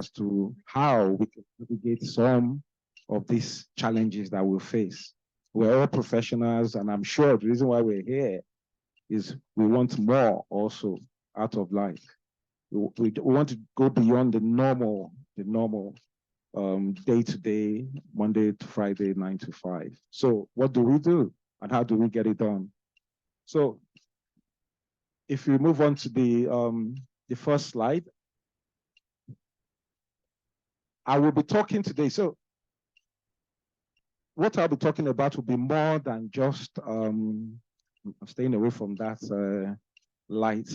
as to how we can navigate some of these challenges that we'll face. We're all professionals, and I'm sure the reason why we're here is we want more also out of life. We want to go beyond the normal day-to-day, Monday to Friday, 9 to 5. So what do we do, and how do we get it done? So if we move on to the first slide, I will be talking today. So what I'll be talking about will be more than just, I'm staying away from that light.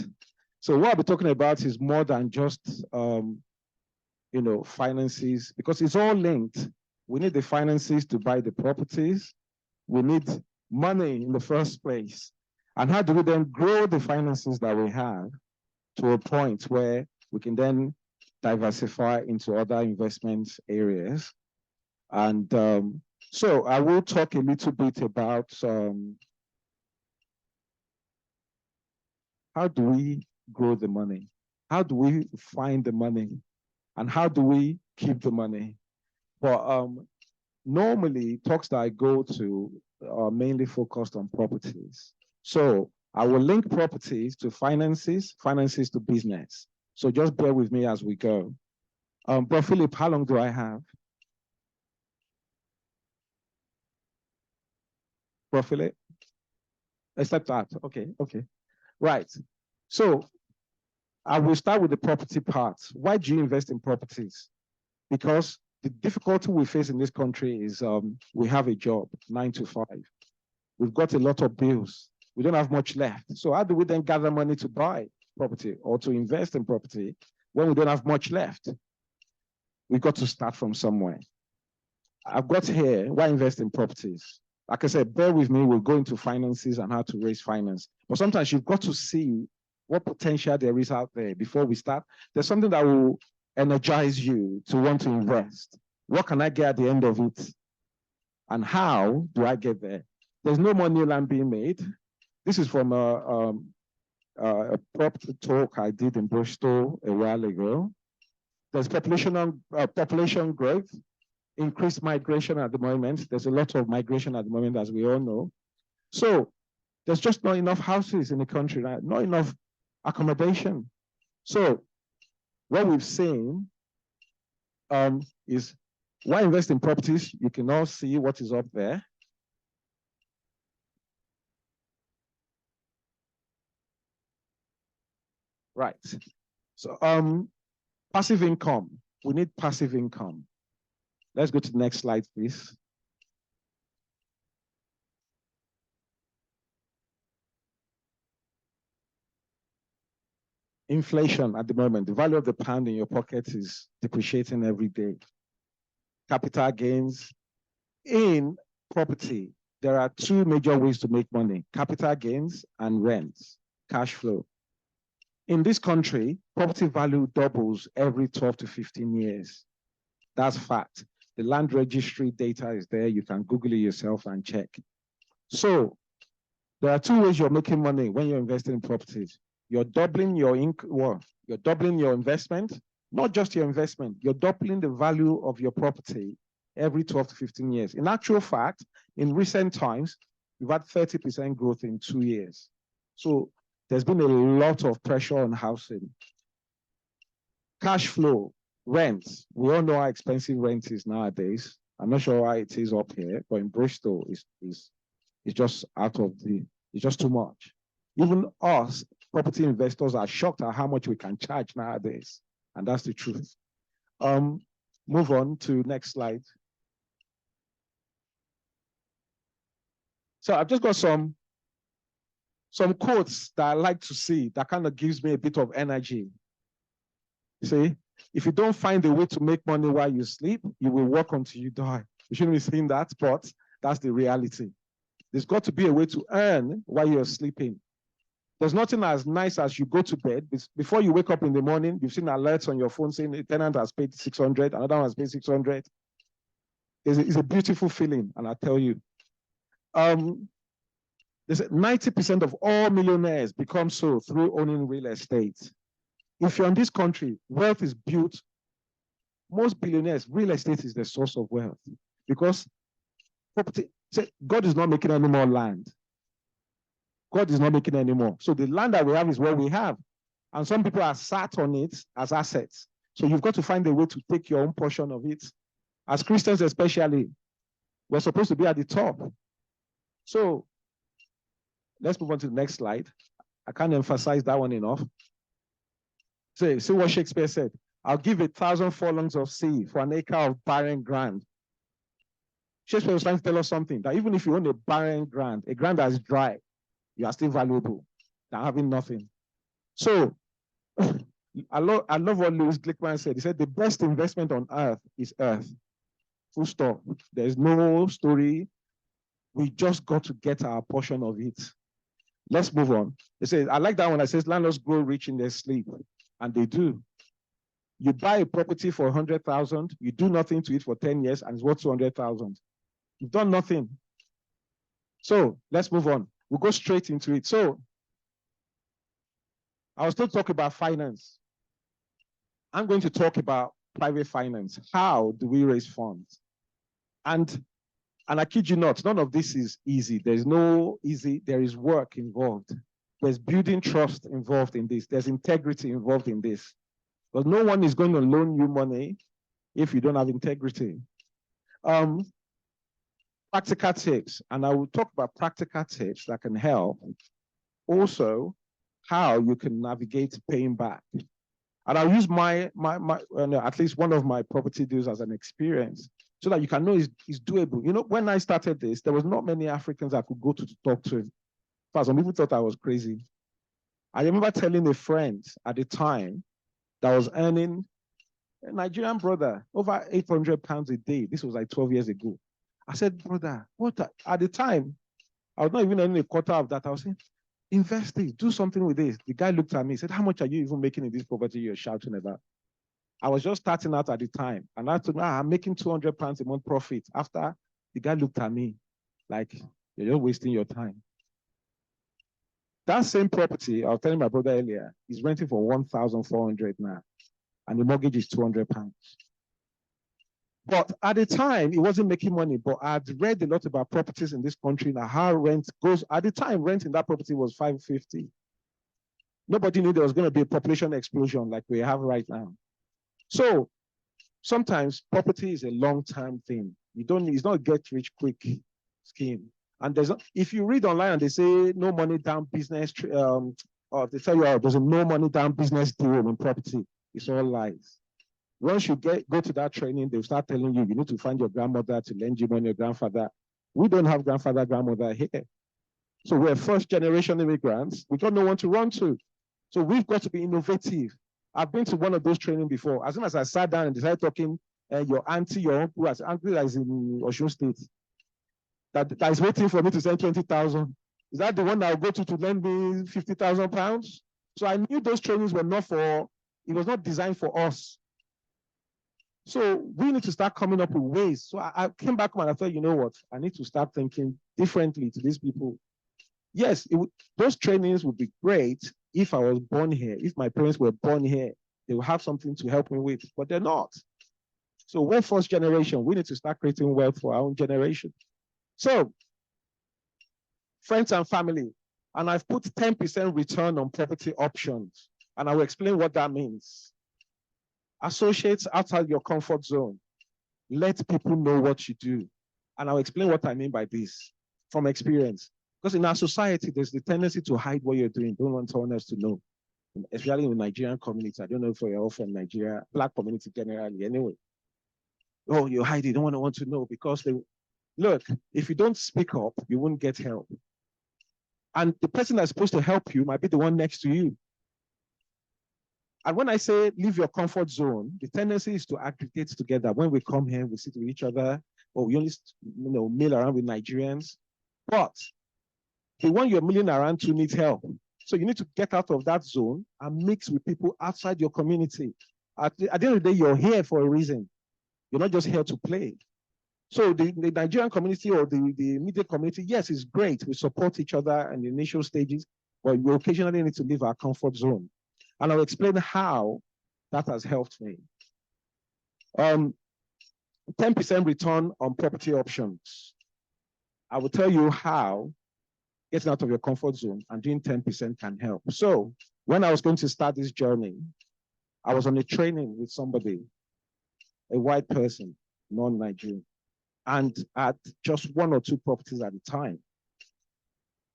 So what I'll be talking about is more than just, finances, because it's all linked. We need the finances to buy the properties. We need money in the first place. And how do we then grow the finances that we have to a point where we can then diversify into other investment areas? And so I will talk a little bit about how do we grow the money? How do we find the money? And how do we keep the money? But normally, talks that I go to are mainly focused on properties. So I will link properties to finances, finances to business. So just bear with me as we go. Bro Philip, how long do I have? Bro Philip? Except that, okay. Right, so I will start with the property part. Why do you invest in properties? Because the difficulty we face in this country is we have a job, 9 to 5. We've got a lot of bills. We don't have much left. So how do we then gather money to buy property or to invest in property when we don't have much left? We've got to start from somewhere. I've got here, why invest in properties? Like I said, bear with me, we'll go into finances and how to raise finance. But sometimes you've got to see what potential there is out there before we start. There's something that will energize you to want to invest. What can I get at the end of it? And how do I get there? There's no more new land being made. This is from a property talk I did in Bristol a while ago. There's population growth, increased migration at the moment. There's a lot of migration at the moment, as we all know. So there's just not enough houses in the country, right? Not enough accommodation. So what we've seen is why invest in properties? You can all see what is up there. Right. So passive income. We need passive income. Let's go to the next slide, please. Inflation at the moment, the value of the pound in your pocket is depreciating every day. Capital gains. In property, there are two major ways to make money: capital gains and rents, cash flow. In this country, property value doubles every 12 to 15 years. That's fact. The land registry data is there. You can Google it yourself and check. So there are two ways you're making money when you're investing in properties. You're doubling your income, you're doubling your investment, not just your investment, you're doubling the value of your property every 12 to 15 years. In actual fact, in recent times, we've had 30% growth in 2 years. So there's been a lot of pressure on housing. Cash flow, rent. We all know how expensive rent is nowadays. I'm not sure why it is up here, but in Bristol, it's just it's just too much. Even us, property investors, are shocked at how much we can charge nowadays. And that's the truth. Move on to next slide. So I've just got some quotes that I like to see that kind of gives me a bit of energy. You see, if you don't find a way to make money while you sleep, you will work until you die. You shouldn't be saying that, but that's the reality. There's got to be a way to earn while you're sleeping. There's nothing as nice as you go to bed. Before you wake up in the morning, you've seen alerts on your phone saying a tenant has paid 600, another one has paid 600. It's a beautiful feeling, and I tell you. There's 90% of all millionaires become so through owning real estate. If you're in this country, wealth is built Most billionaires, real estate is the source of wealth because property, say, God is not making any more land. God is not making any more. So the land that we have is what we have. And some people are sat on it as assets. So you've got to find a way to take your own portion of it. As Christians especially, we're supposed to be at the top. So let's move on to the next slide. I can't emphasize that one enough. See what Shakespeare said. I'll give 1,000 furlongs of sea for an acre of barren ground. Shakespeare was trying to tell us something, that even if you own a barren ground, a ground that is dry, you are still valuable than having nothing. So I love what Louis Glickman said. He said, the best investment on earth is earth. Full stop. There's no story. We just got to get our portion of it. Let's move on. It says, I like that one that says landlords grow rich in their sleep. And they do. You buy a property for 100,000, you do nothing to it for 10 years, and it's worth 200,000. You've done nothing. So let's move on. We'll go straight into it. So I was still talking about finance. I'm going to talk about private finance. How do we raise funds? And I kid you not, none of this is easy. There's no easy, there is work involved. There's building trust involved in this. There's integrity involved in this. Because no one is going to loan you money if you don't have integrity. Practical tips, and I will talk about practical tips that can help. Also, how you can navigate paying back. And I'll use at least one of my property deals as an experience so that you can know it's doable. You know, when I started this, there was not many Africans I could go to talk to. Some people thought I was crazy. I remember telling a friend at the time that was earning, a Nigerian brother, over 800 pounds a day. This was like 12 years ago. I said, brother, at the time, I was not even earning a quarter of that. I was saying, invest this, do something with this. The guy looked at me, said, how much are you even making in this property you're shouting about? I was just starting out at the time. And I told him, I'm making 200 pounds a month profit. After, the guy looked at me like, you're just wasting your time. That same property, I was telling my brother earlier, is renting for 1,400 now. And the mortgage is 200 pounds. But at the time, it wasn't making money. But I had read a lot about properties in this country and how rent goes. At the time, rent in that property was 550. Nobody knew there was going to be a population explosion like we have right now. So sometimes property is a long-term thing. It's not a get-rich-quick scheme. And if you read online and they say no money down business, or they tell you there's a no money down business deal in property, it's all lies. Once you go to that training, they'll start telling you need to find your grandmother to lend you money, your grandfather. We don't have grandfather, grandmother here. So we're first generation immigrants. We got no one to run to. So we've got to be innovative. I've been to one of those trainings before. As soon as I sat down and decided talking, your auntie, your uncle, as angry that is in Osun State, that is waiting for me to send 20,000. Is that the one that will go to lend me 50,000 pounds? So I knew those trainings were it was not designed for us. So we need to start coming up with ways. So I came back and I thought, you know what? I need to start thinking differently to these people. Yes, those trainings would be great if I was born here. If my parents were born here, they will have something to help me with, but they're not. So we're first generation. We need to start creating wealth for our own generation. So friends and family, and I've put 10% return on property options, and I will explain what that means. Associates outside your comfort zone. Let people know what you do. And I'll explain what I mean by this from experience. Because in our society, there's the tendency to hide what you're doing. Don't want someone else to know. Especially in the Nigerian community. I don't know if you're all from Nigeria, Black community generally, anyway. Oh, you hide it. Don't want to know because look, if you don't speak up, you won't get help. And the person that's supposed to help you might be the one next to you. And when I say leave your comfort zone, the tendency is to aggregate together. When we come here, we sit with each other, or we only mill around with Nigerians. But the one you're milling around to needs help. So you need to get out of that zone and mix with people outside your community. At the end of the day, you're here for a reason. You're not just here to play. So the Nigerian community or the media community, yes, it's great. We support each other in the initial stages, but we occasionally need to leave our comfort zone. And I'll explain how that has helped me. 10% return on property options. I will tell you how getting out of your comfort zone and doing 10% can help. So when I was going to start this journey, I was on a training with somebody, a white person, non-Nigerian, and at just 1 or 2 properties at a time.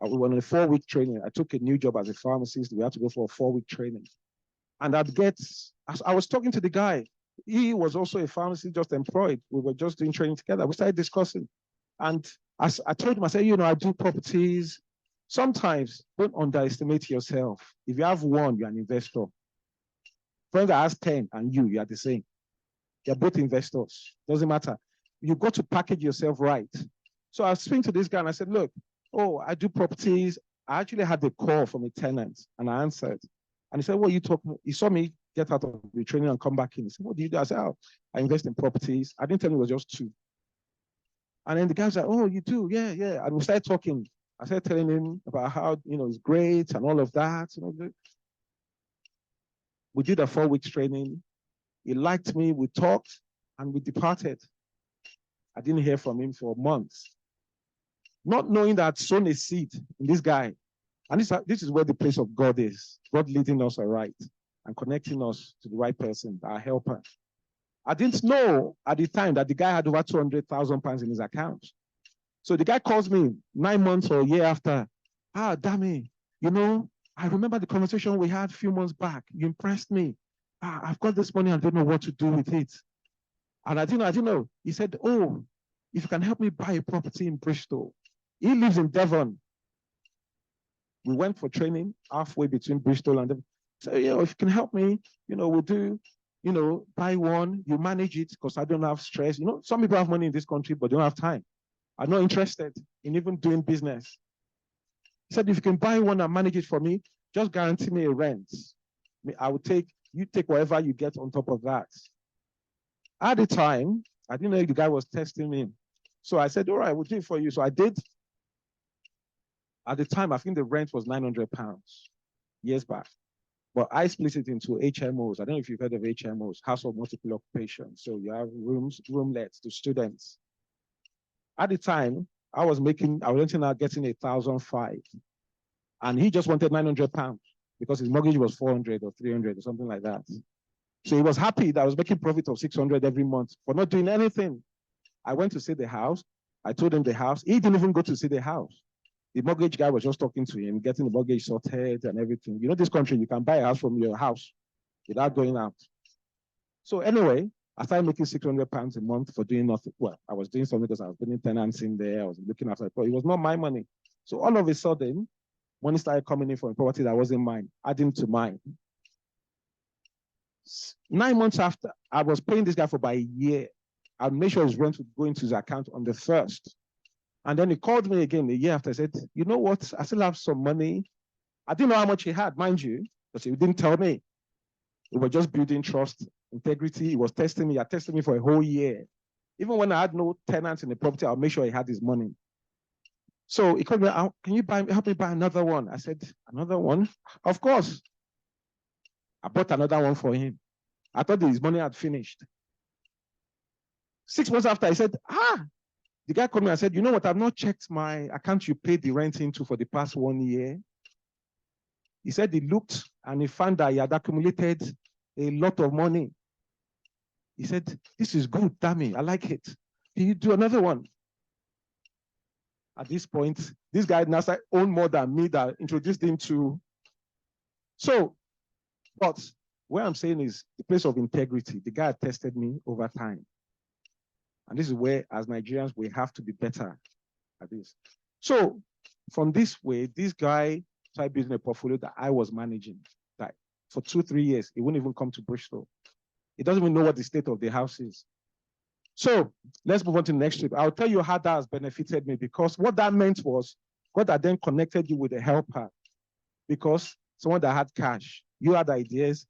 We were on a 4-week training. I took a new job as a pharmacist. We had to go for a 4-week training. And I was talking to the guy. He was also a pharmacist, just employed. We were just doing training together. We started discussing. And I told him, I said, I do properties. Sometimes don't underestimate yourself. If you have 1, you're an investor. Friend that has 10 and you are the same. You're both investors. Doesn't matter. You've got to package yourself right. So I was speaking to this guy and I said, look, I do properties. I actually had a call from a tenant and I answered. And he said, what are you talking about? He saw me get out of the training and come back in. He said, what do you do? I said, I invest in properties. I didn't tell him it was just 2. And then the guy was like, oh, you do? Yeah, yeah. And we started talking. I started telling him about how, it's great and all of that. We did a 4-week training. He liked me. We talked and we departed. I didn't hear from him for months. Not knowing that I'd sown a seed in this guy. And this is where the place of God is. God leading us aright and connecting us to the right person, our helper. I didn't know at the time that the guy had over 200,000 pounds in his account. So the guy calls me 9 months or a year after. Dammy, I remember the conversation we had a few months back. You impressed me. I've got this money. I don't know what to do with it. And I didn't know. He said, if you can help me buy a property in Bristol. He lives in Devon. We went for training halfway between Bristol and Devon. So, if you can help me, we'll do, buy one, you manage it because I don't have stress. Some people have money in this country, but don't have time. I'm not interested in even doing business. He said, if you can buy one and manage it for me, just guarantee me a rent. You take whatever you get on top of that. At the time, I didn't know if the guy was testing me. So I said, all right, we'll do it for you. So I did. At the time, I think the rent was £900 years back. But I split it into HMOs. I don't know if you've heard of HMOs, house of multiple occupation. So you have roomlets to students. At the time, I was renting out getting 1,500. And he just wanted £900 because his mortgage was 400 or 300 or something like that. So he was happy that I was making profit of 600 every month for not doing anything. I went to see the house. I told him the house. He didn't even go to see the house. The mortgage guy was just talking to him, getting the mortgage sorted and everything. This country, you can buy a house from your house without going out. So anyway, I started making £600 a month for doing nothing. Well, I was doing something because I was putting tenants in there. I was looking after it, but it was not my money. So all of a sudden, money started coming in from a property that wasn't mine, adding to mine. 9 months after, I was paying this guy for about a year. I made sure his rent would go into his account on the 1st. And then he called me again a year after. I said, you know what? I still have some money. I didn't know how much he had, mind you, because he didn't tell me. We were just building trust, integrity. He was testing me. He had tested me for a whole year. Even when I had no tenants in the property, I'll make sure he had his money. So he called me, can you help me buy another one? I said, another one? Of course. I bought another one for him. I thought his money had finished. 6 months after, I said, the guy called me and said, you know what? I've not checked my account you paid the rent into for the past 1 year. He said he looked and he found that he had accumulated a lot of money. He said, this is good, Dammy. I like it. Can you do another one? At this point, this guy now owned more than me that introduced him to. So, but what I'm saying is the place of integrity. The guy tested me over time. And this is where, as Nigerians, we have to be better at this. So from this way, this guy started building a portfolio that I was managing. That for 2-3 years, he wouldn't even come to Bristol. He doesn't even know what the state of the house is. So let's move on to the next trip. I'll tell you how that has benefited me, because what that meant was God had then connected you with a helper, because someone that had cash, you had ideas,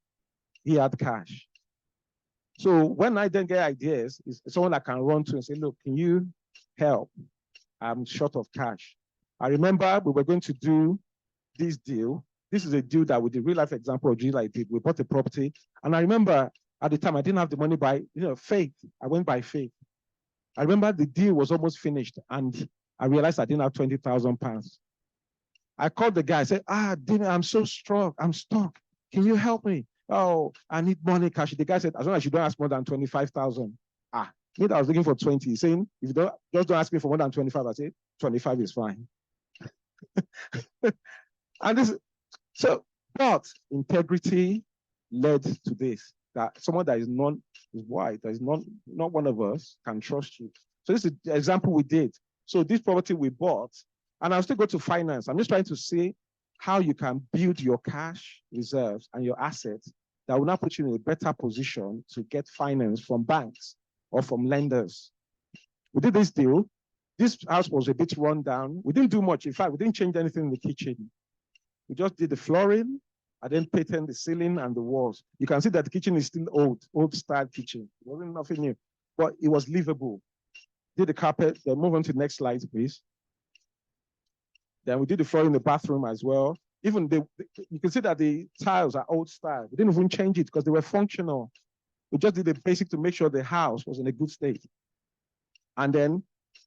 he had cash. So when I then get ideas, it's someone I can run to and say, look, can you help? I'm short of cash. I remember we were going to do this deal. This is a deal that with the real life example of deal I did. We bought a property. And I remember At the time, I didn't have the money by, faith. I went by faith. I remember the deal was almost finished and I realized I didn't have 20,000 pounds. I called the guy. I said, Dammy, I'm so strong. I'm stuck. Can you help me? Oh, I need money cash. The guy said, as long as you don't ask more than 25,000. Me, I was looking for 20. He's saying, if you don't ask me for more than 25, I say 25 is fine. And but integrity led to this, that someone that is white, that is not one of us, can trust you. So this is the example we did. So this property we bought, and I'll still go to finance. I'm just trying to see how you can build your cash reserves and your assets that will now put you in a better position to get finance from banks or from lenders. We did this deal. This house was a bit run down. We didn't do much. In fact, we didn't change anything in the kitchen. We just did the flooring and then painted the ceiling and the walls. You can see that the kitchen is still old style kitchen. It wasn't nothing new, but it was livable. Did the carpet, then move on to the next slide, please. Then we did the floor in the bathroom as well. Even you can see that the tiles are old style. We didn't even change it because they were functional. We just did the basic to make sure the house was in a good state. And then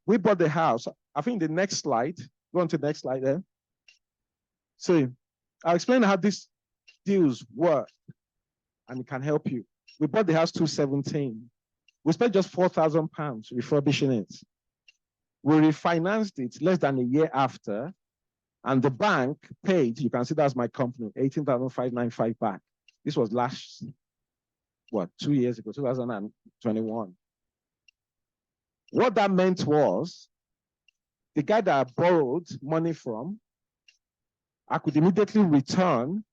we bought the house. I think the next slide, go on to the next slide there. So I'll explain how these deals work and it can help you. We bought the house 217. We spent just £4,000 refurbishing it. We refinanced it less than a year after, and the bank paid, you can see that's my company, 18,595 back. This was 2 years ago, 2021. What that meant was, the guy that I borrowed money from, I could immediately return.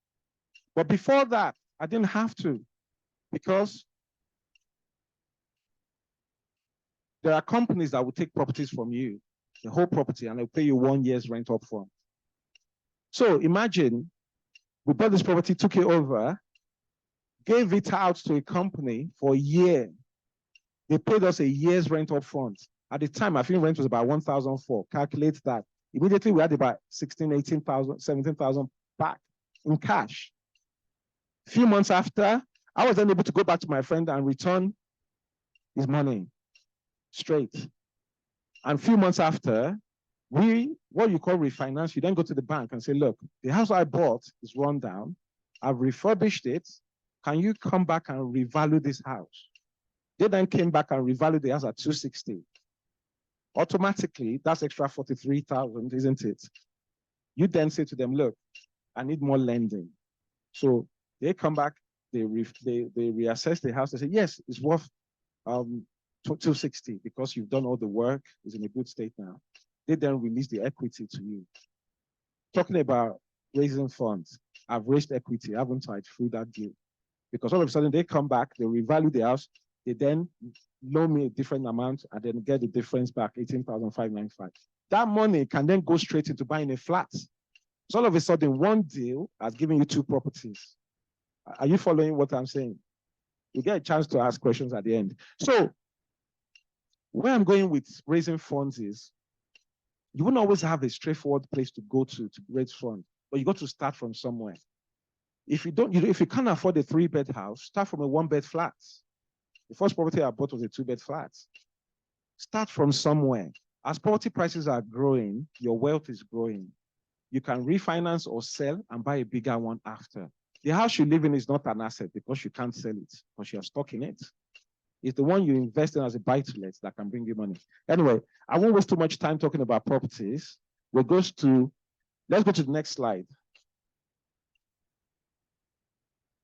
But before that, I didn't have to, because there are companies that will take properties from you, the whole property, and they'll pay you 1 year's rent up front. So imagine we bought this property, took it over, gave it out to a company for a year. They paid us a year's rent up front. At the time, I think rent was about 1,004. Calculate that. Immediately, we had about 16,000, 18,000, 17,000 back in cash. A few months after, I was then able to go back to my friend and return his money straight. And a few months after, what you call refinance, you then go to the bank and say, look, the house I bought is run down. I've refurbished it. Can you come back and revalue this house? They then came back and revalued the house at 260. Automatically, that's extra 43,000, isn't it? You then say to them, look, I need more lending. So they come back, they reassess the house. They say, yes, it's worth 260 because you've done all the work, it's in a good state now. They then release the equity to you. Talking about raising funds, I've raised equity, haven't I, through that deal? Because all of a sudden they come back, they revalue the house, they then loan me a different amount and then get the difference back, 18,595. That money can then go straight into buying a flat. So all of a sudden, one deal has given you 2 properties. Are you following what I'm saying? You get a chance to ask questions at the end. So where I'm going with raising funds is, you won't always have a straightforward place to go to raise funds, but you got to start from somewhere. If you can't afford a 3-bed house, start from a 1-bed flat. The first property I bought was a 2-bed flat. Start from somewhere. As property prices are growing, your wealth is growing. You can refinance or sell and buy a bigger one after. The house you live in is not an asset because you can't sell it, because you're stuck in it. It's the one you invest in as a buy-to-let that can bring you money. Anyway, I won't waste too much time talking about properties. Let's go to the next slide.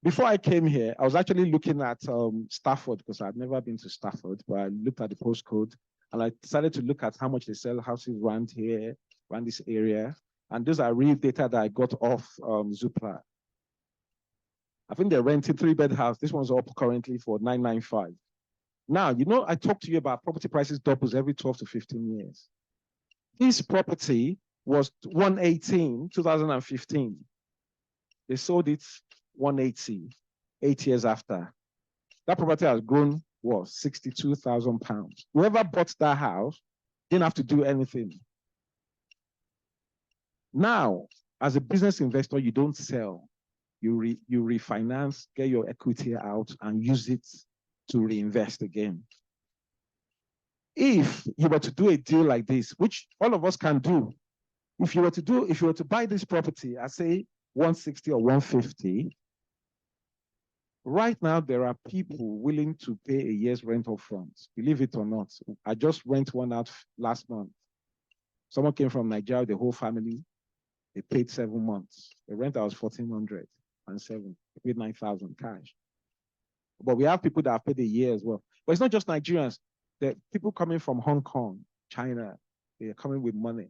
Before I came here, I was actually looking at Stafford because I'd never been to Stafford, but I looked at the postcode and I decided to look at how much they sell houses around here, around this area. And those are real data that I got off Zoopla. I think they're renting 3-bed house. This one's up currently for 995. Now, I talked to you about property prices doubles every 12 to 15 years. This property was 118, 2015. They sold it 180, 8 years after. That property has grown, what, £62,000. Whoever bought that house didn't have to do anything. Now, as a business investor, you don't sell. you refinance, get your equity out, and use it to reinvest again. If you were to do a deal like this, which all of us can do, if you were to buy this property at say 160 or 150, right now there are people willing to pay a year's rent up front. Believe it or not. I just rent one out last month. Someone came from Nigeria, the whole family. They paid 7 months. The rent was 1,400 and 7. They paid 9,000 cash. But we have people that have paid a year as well. But it's not just Nigerians. The people coming from Hong Kong, China, they are coming with money.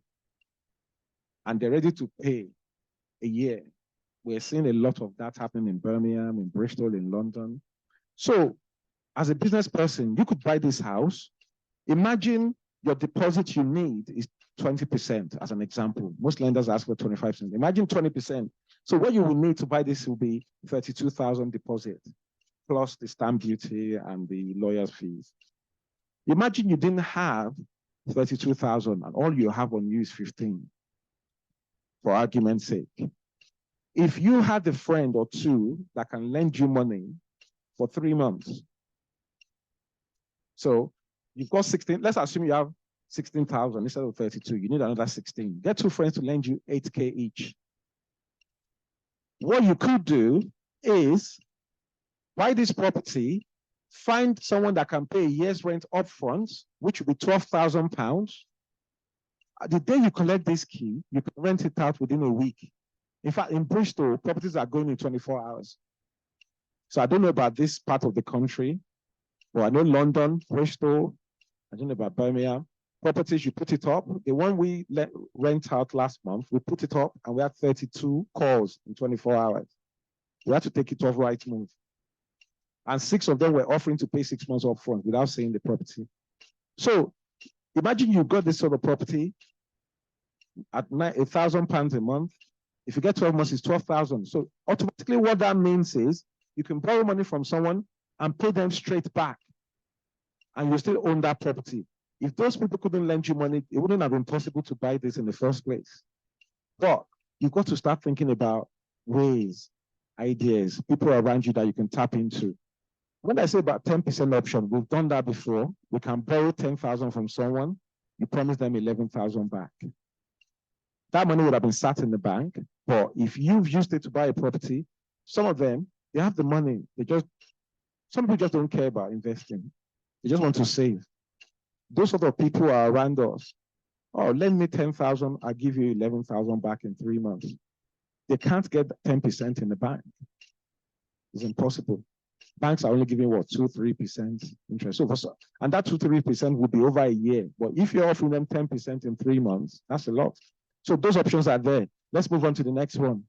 And they're ready to pay a year. We're seeing a lot of that happening in Birmingham, in Bristol, in London. So as a business person, you could buy this house. Imagine your deposit you need is 20% as an example. Most lenders ask for 25%. Imagine 20%. So what you will need to buy this will be 32,000 deposit, plus the stamp duty and the lawyer's fees. Imagine you didn't have 32,000 and all you have on you is 15, for argument's sake. If you had a friend or two that can lend you money for 3 months, so you've got 16, let's assume you have 16,000 instead of 32, you need another 16. Get 2 friends to lend you 8K each. What you could do is buy this property, find someone that can pay a year's rent upfront, which will be £12,000. The day you collect this key, you can rent it out within a week. In fact, in Bristol, properties are going in 24 hours. So I don't know about this part of the country, but I know London, Bristol, I don't know about Birmingham. Properties, you put it up. The one we rent out last month, we put it up and we had 32 calls in 24 hours. We had to take it off Rightmove. And 6 of them were offering to pay 6 months up front without seeing the property. So imagine you got this sort of property at £1,000 a month. If you get 12 months, it's 12,000. So automatically what that means is you can borrow money from someone and pay them straight back. And you still own that property. If those people couldn't lend you money, it wouldn't have been possible to buy this in the first place. But you've got to start thinking about ways, ideas, people around you that you can tap into. When I say about 10% option, we've done that before. We can borrow 10,000 from someone. You promise them 11,000 back. That money would have been sat in the bank. But if you've used it to buy a property, some of them, they have the money. Some people just don't care about investing. They just want to save. Those sort of people are around us. Oh, lend me 10,000, I'll give you 11,000 back in 3 months. They can't get 10% in the bank. It's impossible. Banks are only giving what, 2-3% interest. And that 2-3% will be over a year. But if you're offering them 10% in 3 months, that's a lot. So those options are there. Let's move on to the next one.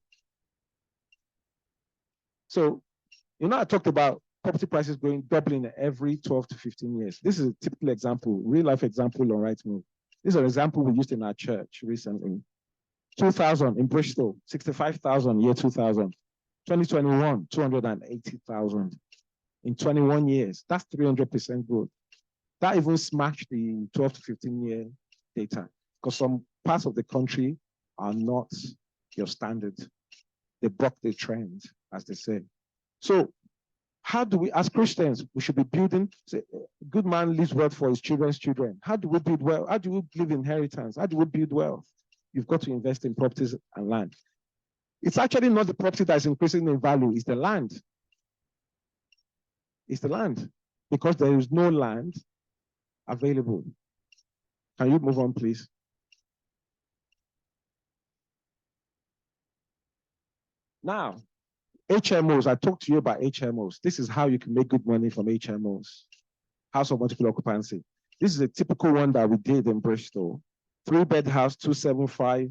So, I talked about property prices doubling every 12 to 15 years. This is a typical example, real life example on Rightmove. This is an example we used in our church recently. 2000 in Bristol, 65,000 year 2000. 2021, 280,000. In 21 years, that's 300% growth. That even smashed the 12 to 15 year data because some parts of the country are not your standard. They buck the trend, as they say. So how do we, as Christians, we should be building, say, a good man leaves wealth for his children's children. How do we build wealth? How do we leave inheritance? How do we build wealth? You've got to invest in properties and land. It's actually not the property that's increasing in value, it's the land. It's the land, because there is no land available. Can you move on, please? Now, HMOs, I talked to you about HMOs. This is how you can make good money from HMOs. House of multiple occupancy. This is a typical one that we did in Bristol. 3-bed house, 275,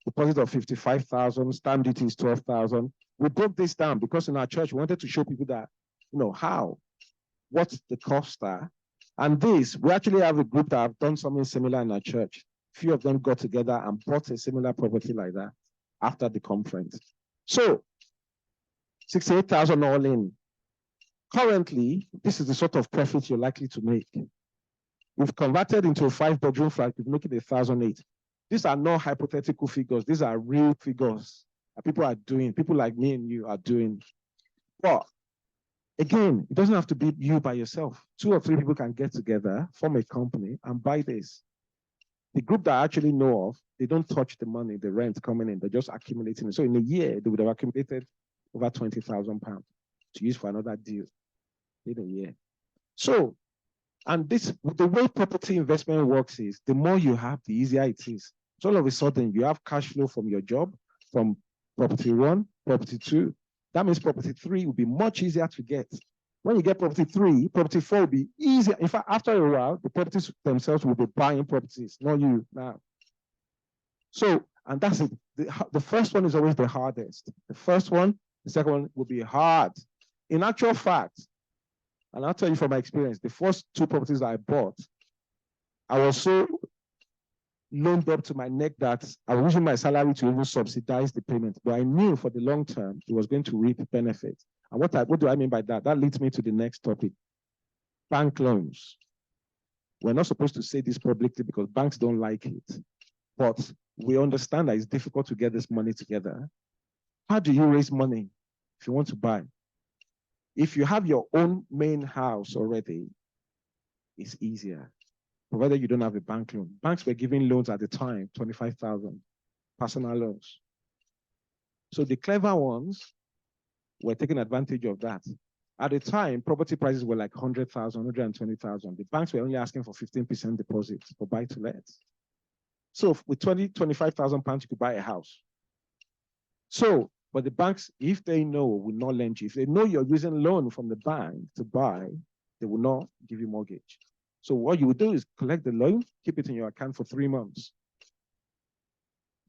deposit of 55,000, stamp duty is 12,000. We broke this down because in our church, we wanted to show people that, what the costs are. And we actually have a group that have done something similar in our church. A few of them got together and bought a similar property like that after the conference. So 68,000 all in. Currently, this is the sort of profit you're likely to make. We've converted into a 5-bedroom flat, we've made it 1,008. These are not hypothetical figures, these are real figures People like me and you are doing. But again, it doesn't have to be you by yourself. 2 or 3 people can get together, form a company, and buy this. The group that I actually know of, they don't touch the money, the rent coming in, they're just accumulating it. So in a year, they would have accumulated over £20,000 to use for another deal in a year. So, and this, the way property investment works is the more you have, the easier it is. So all of a sudden, you have cash flow from your job, from property 1, property 2. That means property 3 will be much easier to get. When you get property 3, property 4 will be easier. In fact, after a while, the properties themselves will be buying properties, not you now. So, and that's it. The first one is always the hardest. The first one, the second one will be hard. In actual fact, and I'll tell you from my experience, the first 2 properties I bought, I was so loaned up to my neck that I was using my salary to even subsidize the payment. But I knew for the long term, it was going to reap benefits. And what do I mean by that? That leads me to the next topic, bank loans. We're not supposed to say this publicly because banks don't like it. But we understand that it's difficult to get this money together. How do you raise money if you want to buy? If you have your own main house already, it's easier, provided you don't have a bank loan. Banks were giving loans at the time, 25,000, personal loans. So the clever ones were taking advantage of that. At the time, property prices were like 100,000, 120,000. The banks were only asking for 15% deposit for buy-to-let. So with 25,000 pounds, you could buy a house. So, but the banks, if they know, will not lend you. If they know you're using loan from the bank to buy, they will not give you mortgage. So what you would do is collect the loan, keep it in your account for 3 months.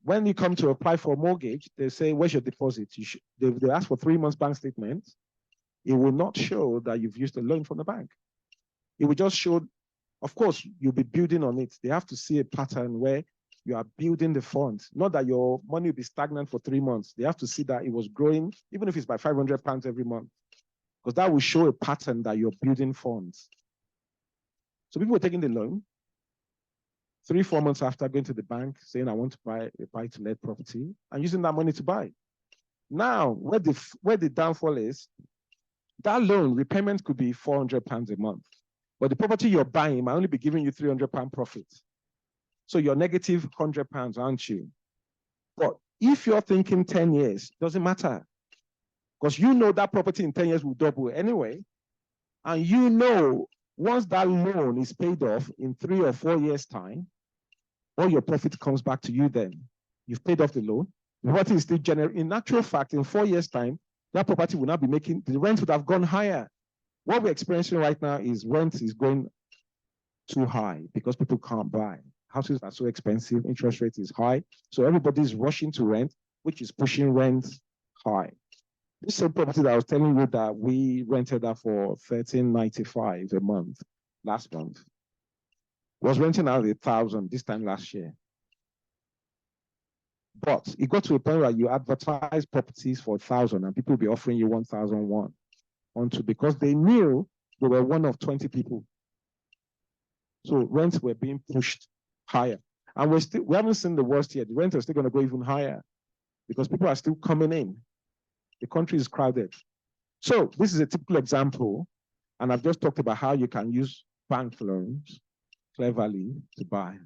When you come to apply for a mortgage, they say, where's your deposit? They ask for 3 months bank statement. It will not show that you've used a loan from the bank. It will just show, of course, you'll be building on it. They have to see a pattern where you are building the funds, not that your money will be stagnant for 3 months. They have to see that it was growing, even if it's by £500 every month, because that will show a pattern that you're building funds. So people were taking the loan, 3, 4 months after going to the bank, saying, I want to buy a buy-to-let property, and using that money to buy. Now, where the downfall is, that loan repayment could be £400 a month, but the property you're buying might only be giving you £300 profit. So you're negative £100, aren't you? But if you're thinking 10 years, doesn't matter, because you know that property in 10 years will double anyway, and you know once that loan is paid off in 3 or 4 years' time, all your profit comes back to you then. You've paid off the loan. The property is still generating. In actual fact, in 4 years' time, that property will not be making, the rent would have gone higher. What we're experiencing right now is rent is going too high because people can't buy. Houses are so expensive, interest rate is high. So everybody's rushing to rent, which is pushing rent high. This same property that I was telling you that we rented that for $13.95 a month last month was renting out 1,000 this time last year. But it got to a point where you advertise properties for 1,000 and people will be offering you 1,001 because they knew they were one of 20 people. So rents were being pushed higher. And we haven't seen the worst yet. The rent is still going to go even higher because people are still coming in. The country is crowded. So this is a typical example. And I've just talked about how you can use bank loans cleverly to buy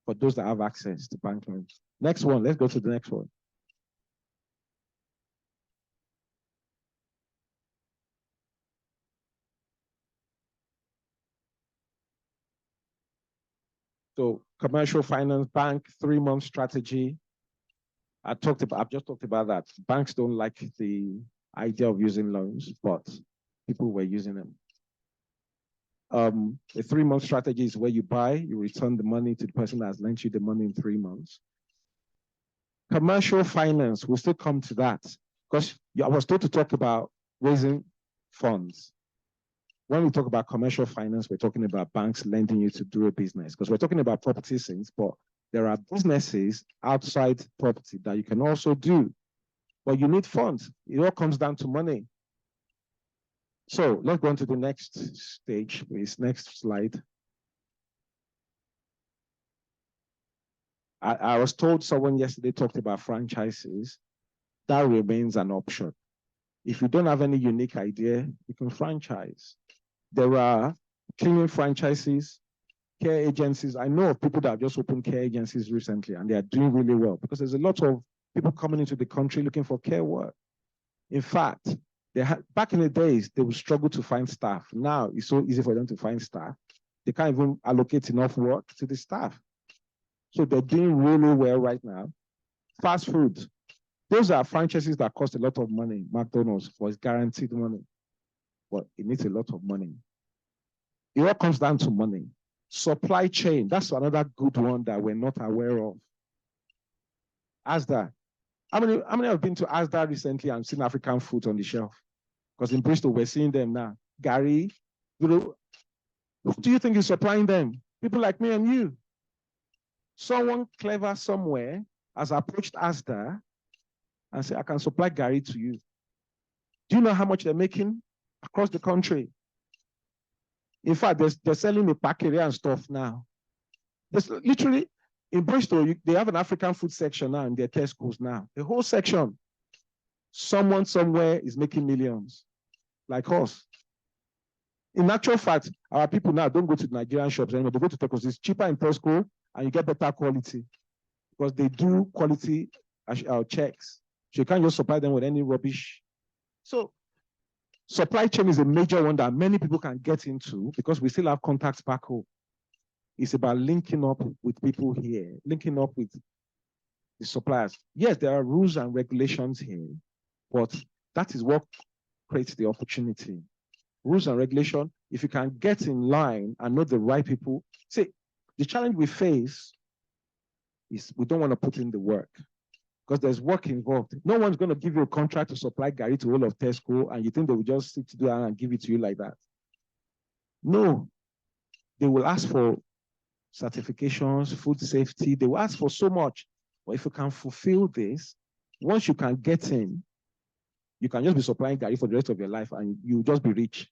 for those that have access to bank loans. Next one, let's go to the next one. So commercial finance bank, 3-month strategy. I've just talked about that. Banks don't like the idea of using loans, but people were using them. A 3-month strategy is where you buy, you return the money to the person that has lent you the money in 3 months. Commercial finance, we'll still come to that because I was told to talk about raising funds. When we talk about commercial finance, we're talking about banks lending you to do a business because we're talking about property things, but there are businesses outside property that you can also do, but you need funds. It all comes down to money. So let's go on to the next stage, please. Next slide. I was told someone yesterday talked about franchises. that remains an option. If you don't have any unique idea, you can franchise. There are cleaning franchises, care agencies. I know of people that have just opened care agencies recently, and they are doing really well because there's a lot of people coming into the country looking for care work. In fact, back in the days, they would struggle to find staff. Now it's so easy for them to find staff. They can't even allocate enough work to the staff. So they're doing really well right now. Fast food. Those are franchises that cost a lot of money. McDonald's for its guaranteed money. But it needs a lot of money. It all comes down to money. Supply chain. That's another good one that we're not aware of. Asda. How many have been to Asda recently and seen African food on the shelf? Because in Bristol, we're seeing them now. Gary, who do you think is supplying them? People like me and you. Someone clever somewhere has approached Asda and said, I can supply Gary to you. Do you know how much they're making across the country? In fact, they're selling the packery and stuff now. There's literally, in Bristol, they have an African food section now in their Tesco's now. The whole section. Someone somewhere is making millions, like us. In actual fact, our people now don't go to the Nigerian shops anymore. They go to Tesco's. It's cheaper in Tesco and you get better quality because they do quality checks. So you can't just supply them with any rubbish. So supply chain is a major one that many people can get into because we still have contacts back home. It's about linking up with people here, linking up with the suppliers. Yes, there are rules and regulations here, but that is what creates the opportunity. Rules and regulation, if you can get in line and know the right people. See, the challenge we face is we don't want to put in the work because there's work involved. No one's going to give you a contract to supply Gary to all of Tesco and you think they will just sit down and give it to you like that. No, they will ask for certifications, food safety. They will ask for so much. But if you can fulfill this, once you can get in, you can just be supplying Gary for the rest of your life and you'll just be rich.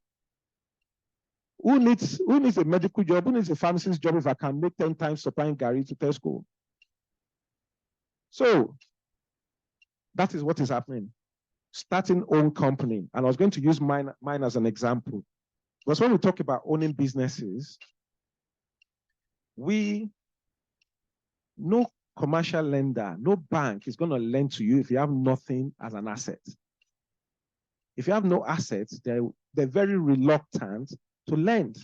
Who needs a medical job? Who needs a pharmacist job if I can make 10 times supplying Gary to Tesco? So that is what is happening. Starting own company. And I was going to use mine as an example. Because when we talk about owning businesses, no commercial lender, no bank is going to lend to you if you have nothing as an asset. If you have no assets, they're very reluctant to lend.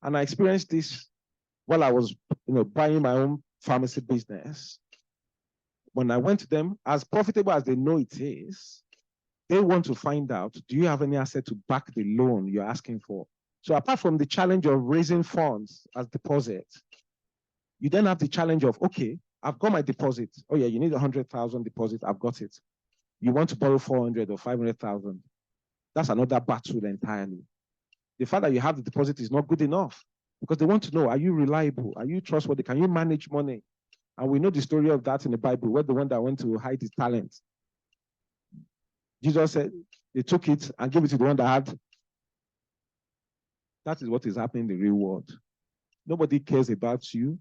And I experienced this while I was buying my own pharmacy business. When I went to them, as profitable as they know it is, they want to find out, do you have any asset to back the loan you're asking for? So apart from the challenge of raising funds as deposit, you then have the challenge of, okay, I've got my deposit. Oh yeah, you need 100,000 deposit, I've got it. You want to borrow 400 or 500,000. That's another battle entirely. The fact that you have the deposit is not good enough because they want to know, are you reliable? Are you trustworthy? Can you manage money? And we know the story of that in the Bible, where the one that went to hide his talent. Jesus said they took it and gave it to the one that had. That is what is happening in the real world. Nobody cares about you.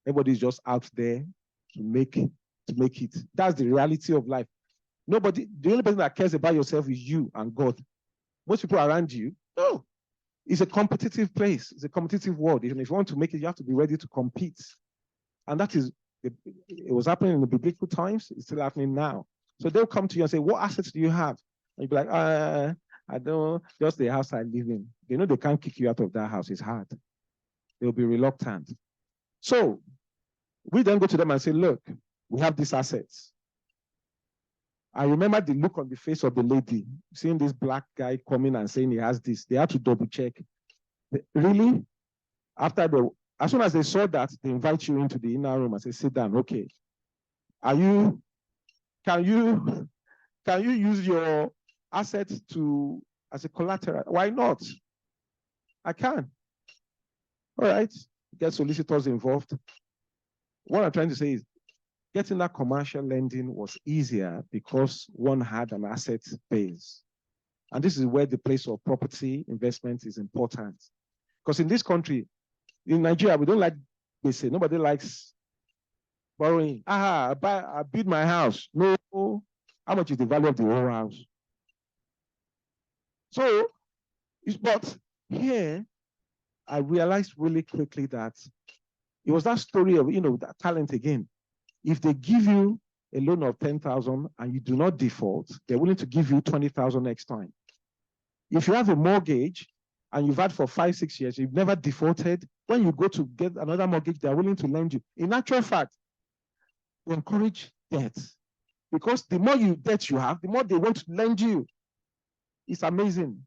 Everybody's just out there to make it. That's the reality of life. The only person that cares about yourself is you and God. Most people around you, no. It's a competitive place. It's a competitive world. Even if you want to make it, you have to be ready to compete. And that is, it was happening in the biblical times. It's still happening now. So they'll come to you and say, what assets do you have? And you'll be like, I don't, just the house I live in. They know they can't kick you out of that house. It's hard. They'll be reluctant. So we then go to them and say, look, we have these assets. I remember the look on the face of the lady, seeing this black guy coming and saying he has this. They had to double check. Really? As soon as they saw that, they invite you into the inner room and say, sit down. Okay. Can you use your assets as a collateral? Why not? I can. All right. Get solicitors involved. What I'm trying to say is getting that commercial lending was easier because one had an asset base. And this is where the place of property investment is important. Because in this country, in Nigeria, we don't like basic. Nobody likes borrowing. I build my house. No, How much is the value of the whole house? So, but here, I realized really quickly that it was that story of, that talent again. If they give you a loan of 10,000 and you do not default, they're willing to give you 20,000 next time. If you have a mortgage and you've had for 5, 6 years, you've never defaulted, when you go to get another mortgage, they're willing to lend you. In actual fact, they encourage debt because the more debt you have, the more they want to lend you. It's amazing.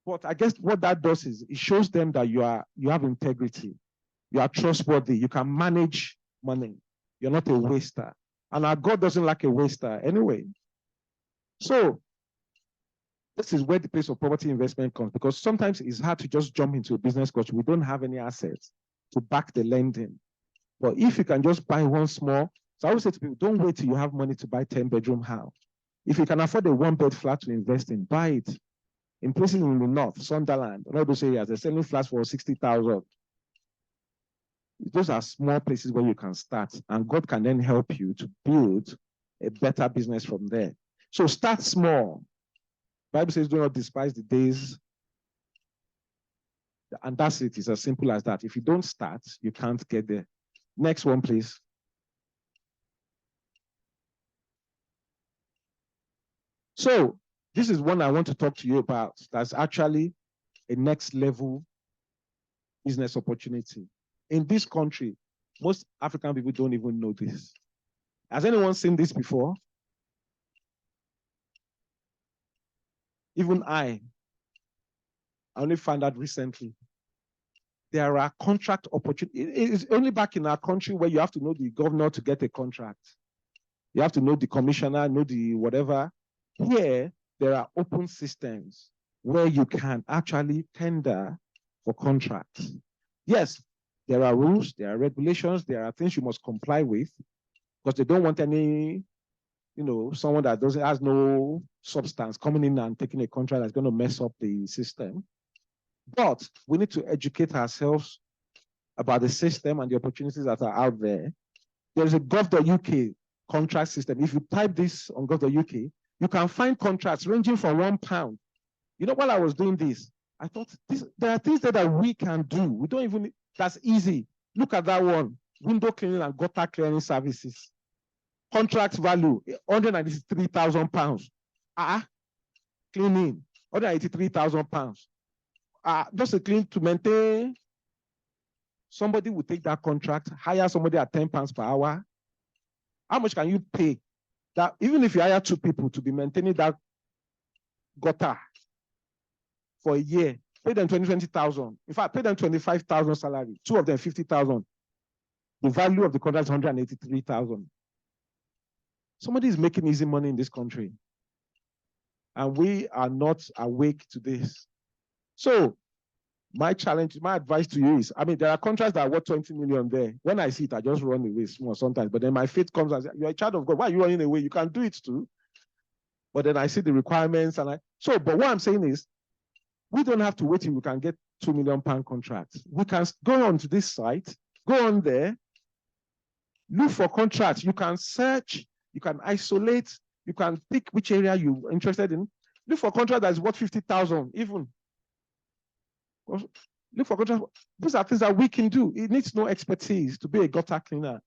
But I guess what that does is it shows them that you have integrity. You are trustworthy. You can manage money. You're not a waster. And our God doesn't like a waster anyway. So this is where the place of property investment comes, because sometimes it's hard to just jump into a business because we don't have any assets to back the lending. But if you can just buy one small, so I would say to people, don't wait till you have money to buy 10-bedroom house. If you can afford a 1-bed flat to invest in, buy it. In places in the north, Sunderland, and all those areas, they're selling flats for 60,000. Those are small places where you can start, and God can then help you to build a better business from there. So start small. The Bible says, do not despise the days. And that's it. It's as simple as that. If you don't start, you can't get there. Next one, please. So this is one I want to talk to you about. That's actually a next level business opportunity. In this country, most African people don't even know this. Has anyone seen this before? Even I only found out recently. There are contract opportunities. It's only back in our country where you have to know the governor to get a contract. You have to know the commissioner, know the whatever. Here, there are open systems where you can actually tender for contracts. Yes, there are rules, there are regulations, there are things you must comply with because they don't want any, someone that has no substance coming in and taking a contract that's going to mess up the system. But we need to educate ourselves about the system and the opportunities that are out there. There's a gov.uk contract system. If you type this on gov.uk, you can find contracts ranging from £1. While I was doing this, I thought there are things that we can do. We don't even, that's easy. Look at that one, window cleaning and gutter clearing services. Contract value, £193,000. Cleaning, £183,000. Just a clean to maintain. Somebody will take that contract, hire somebody at £10 per hour. How much can you pay? That even if you hire 2 people to be maintaining that gutter for a year, pay them 20,000. In fact, pay them 25,000 salary. 2 of them 50,000. The value of the contract is 183,000. Somebody is making easy money in this country, and we are not awake to this. So my advice to you is, there are contracts that are worth 20 million there. When I see it, I just run away small sometimes. But then my faith comes and says, you're a child of God. Why are you running away? You can do it too. But then I see the requirements but what I'm saying is, we don't have to wait till we can get £2 million contracts. We can go on to this site, go on there, look for contracts. You can search, you can isolate, you can pick which area you're interested in. Look for contract that is worth 50,000 even. Look for contract. These are things that we can do. It needs no expertise to be a gutter cleaner.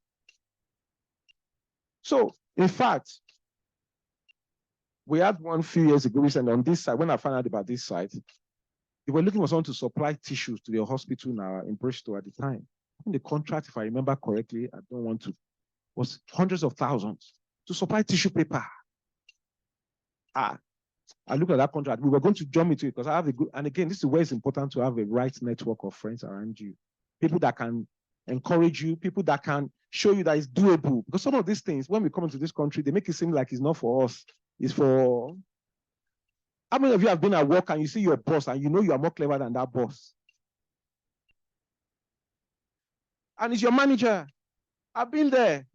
So, in fact, we had one few years ago recently on this side. When I found out about this site, they were looking for someone to supply tissues to their hospital in Bristol at the time. The contract, if I remember correctly, I don't want to, was hundreds of thousands to supply tissue paper. I looked at that contract. We were going to jump into it because I have a good, and again, this is where it's important to have a right network of friends around you. People that can encourage you, people that can show you that it's doable. Because some of these things, when we come into this country, they make it seem like it's not for us. It's for... How many of you have been at work and you see your boss and you know you are more clever than that boss? And it's your manager. I've been there.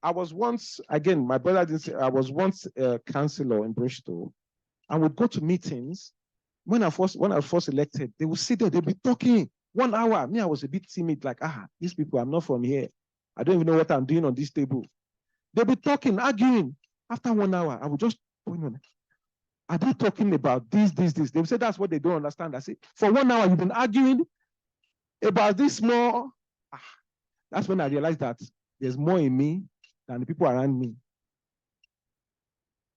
I was once, again, my brother didn't say, I was once a councillor in Bristol, and would go to meetings. When I was first elected, they would sit there, they'd be talking 1 hour. Me, I was a bit timid, like, these people, I'm not from here. I don't even know what I'm doing on this table. They'll be talking, arguing. After 1 hour, I would just point on. Are they talking about this? They would say that's what they don't understand. I say, for 1 hour, you've been arguing about this more. That's when I realized that there's more in me than the people around me.